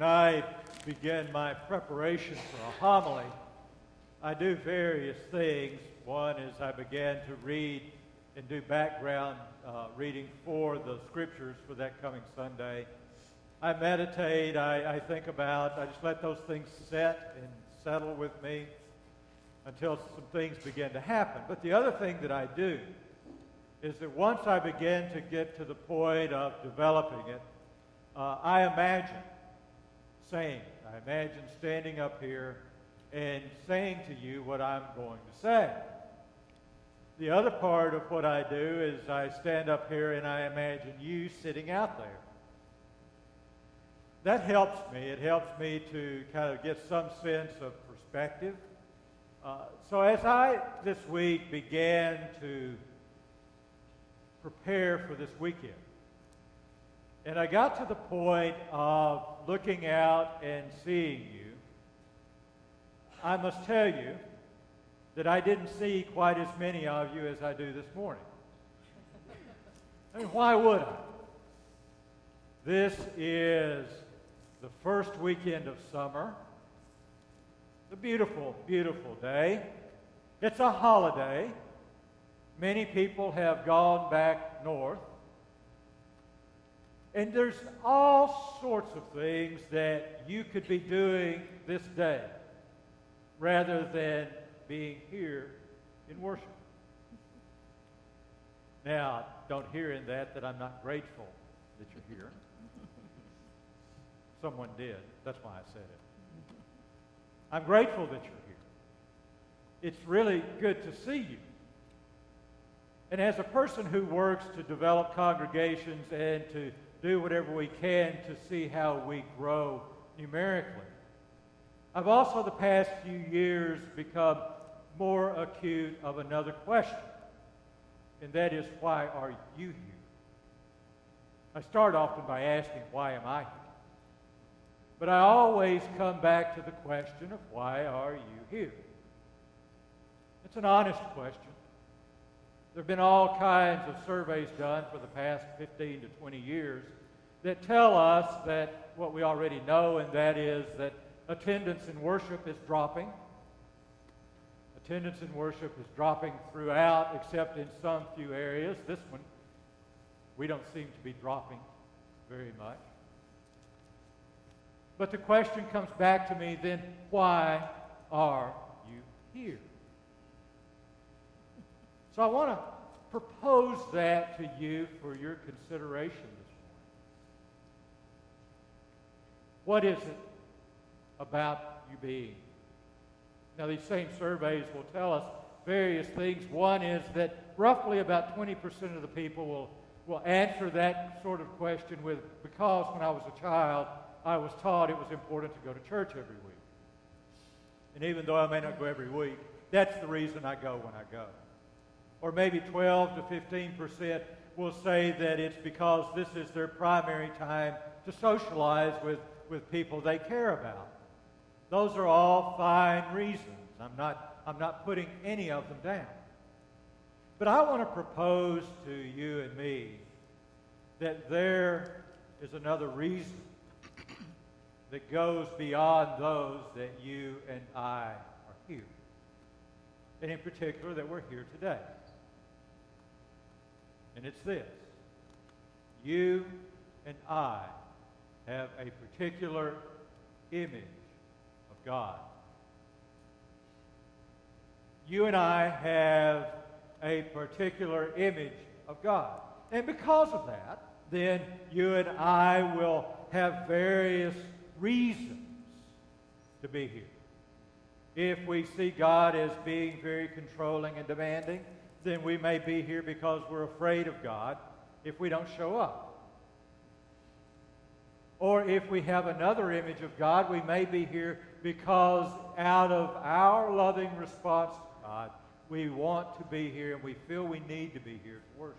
When I begin my preparation for a homily, I do various things. One is I begin to read and do background reading for the scriptures for that coming Sunday. I meditate, I think about, I just let those things set and settle with me until some things begin to happen. But the other thing that I do is that once I begin to get to the point of developing it, I imagine saying, I imagine standing up here and saying to you what I'm going to say. The other part of what I do is I stand up here and I imagine you sitting out there. That helps me. It helps me to kind of get some sense of perspective. So as I this week began to prepare for this weekend, and I got to the point of looking out and seeing you, I must tell you that I didn't see quite as many of you as I do this morning. I mean, why would I? This is the first weekend of summer. It's a beautiful, beautiful day. It's a holiday. Many people have gone back north. And there's all sorts of things that you could be doing this day rather than being here in worship. Now, don't hear in that I'm not grateful that you're here. Someone did. That's why I said it. I'm grateful that you're here. It's really good to see you. And as a person who works to develop congregations and to do whatever we can to see how we grow numerically, I've also the past few years become more acute of another question, and that is, why are you here? I start often by asking, why am I here? But I always come back to the question of, why are you here? It's an honest question. There have been all kinds of surveys done for the past 15 to 20 years that tell us that what we already know, and that is that attendance in worship is dropping. Attendance in worship is dropping throughout, except in some few areas. This one, we don't seem to be dropping very much. But the question comes back to me then, why are you here? So I want to propose that to you for your consideration this morning. What is it about you being? Now, these same surveys will tell us various things. One is that roughly about 20% of the people will answer that sort of question with, because when I was a child, I was taught it was important to go to church every week. And even though I may not go every week, that's the reason I go when I go. Or maybe 12 to 15% will say that it's because this is their primary time to socialize with people they care about. Those are all fine reasons. I'm not putting any of them down. But I want to propose to you and me that there is another reason that goes beyond those that you and I are here. And in particular, that we're here today. And it's this. You and I have a particular image of God. You and I have a particular image of God. And because of that, then you and I will have various reasons to be here. If we see God as being very controlling and demanding, then we may be here because we're afraid of God if we don't show up. Or if we have another image of God, we may be here because out of our loving response to God, we want to be here and we feel we need to be here to worship.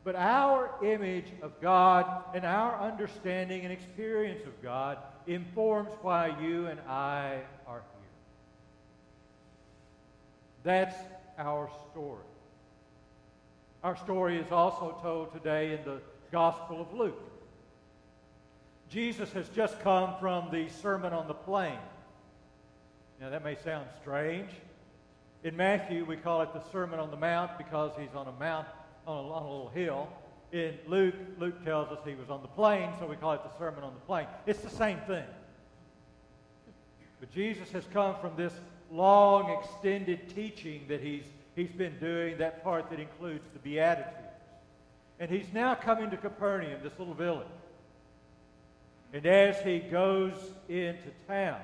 But our image of God and our understanding and experience of God informs why you and I are here. That's our story. Our story is also told today in the Gospel of Luke. Jesus has just come from the Sermon on the Plain. Now that may sound strange. In Matthew, we call it the Sermon on the Mount because he's on a mount, on a little hill. In Luke tells us he was on the plain, so we call it the Sermon on the Plain. It's the same thing. But Jesus has come from this long, extended teaching that he's been doing, that part that includes the Beatitudes. And he's now coming to Capernaum, this little village. And as he goes into town,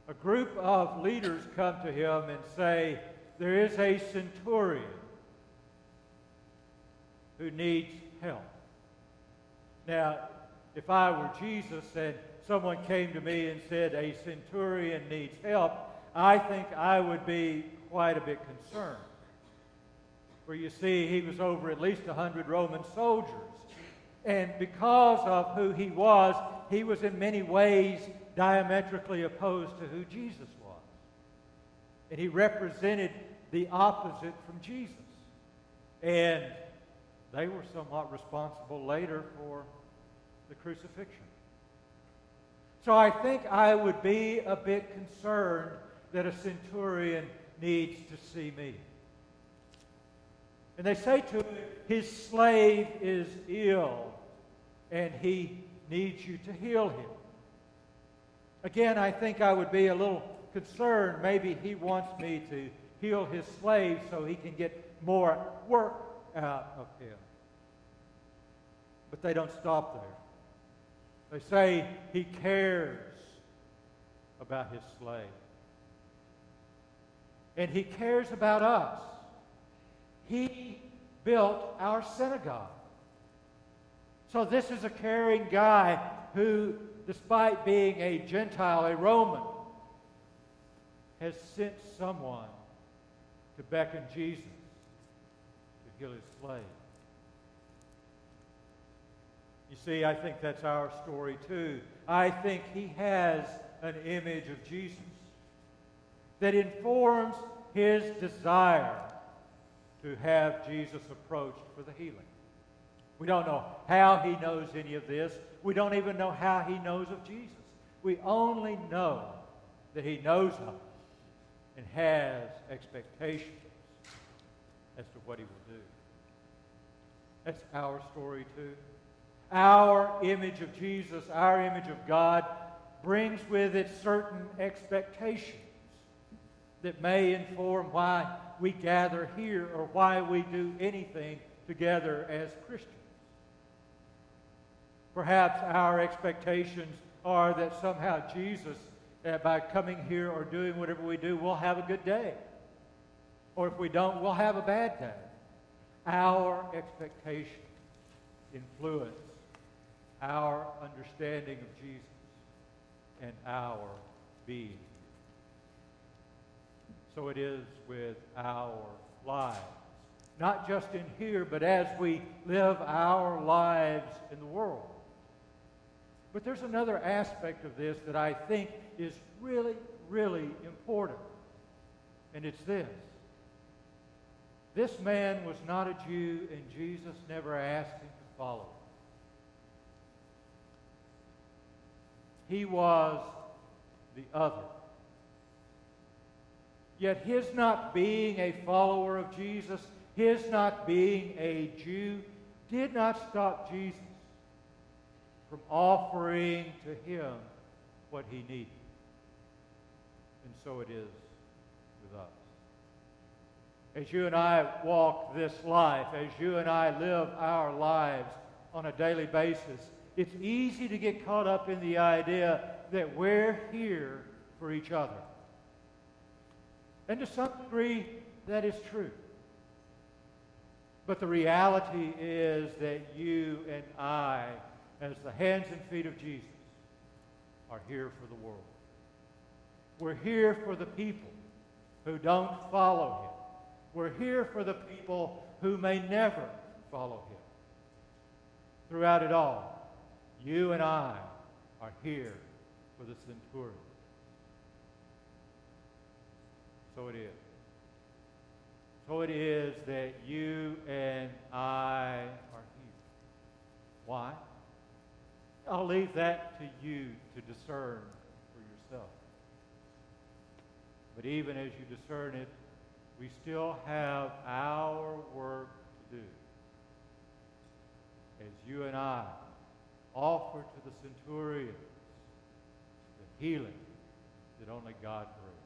a group of leaders come to him and say, there is a centurion who needs help. Now, if I were Jesus and someone came to me and said a centurion needs help, I think I would be quite a bit concerned. For you see, he was over at least 100 Roman soldiers. And because of who he was in many ways diametrically opposed to who Jesus was. And he represented the opposite from Jesus. And they were somewhat responsible later for the crucifixion. So I think I would be a bit concerned that a centurion needs to see me. And they say to him, his slave is ill, and he needs you to heal him. Again, I think I would be a little concerned. Maybe he wants me to heal his slave so he can get more work out of him. But they don't stop there. They say he cares about his slave. And he cares about us. He built our synagogue. So this is a caring guy who, despite being a Gentile, a Roman, has sent someone to beckon Jesus to heal his slave. You see, I think that's our story too. I think he has an image of Jesus that informs his desire to have Jesus approached for the healing. We don't know how he knows any of this. We don't even know how he knows of Jesus. We only know that he knows us and has expectations as to what he will do. That's our story too. Our image of Jesus, our image of God, brings with it certain expectations that may inform why we gather here or why we do anything together as Christians. Perhaps our expectations are that somehow Jesus, by coming here or doing whatever we do, will have a good day. Or if we don't, we'll have a bad day. Our expectations influence our understanding of Jesus and our being. So it is with our lives. Not just in here, but as we live our lives in the world. But there's another aspect of this that I think is really, really important. And it's this. This man was not a Jew, and Jesus never asked him to follow him. He was the other. Yet his not being a follower of Jesus, his not being a Jew, did not stop Jesus from offering to him what he needed. And so it is with us. As you and I walk this life, as you and I live our lives on a daily basis, it's easy to get caught up in the idea that we're here for each other. And to some degree, that is true. But the reality is that you and I, as the hands and feet of Jesus, are here for the world. We're here for the people who don't follow him. We're here for the people who may never follow him. Throughout it all, you and I are here for the centurion. So it is. So it is that you and I are here. Why? I'll leave that to you to discern for yourself. But even as you discern it, we still have our work to do. As you and I offer to the centurions the healing that only God brings.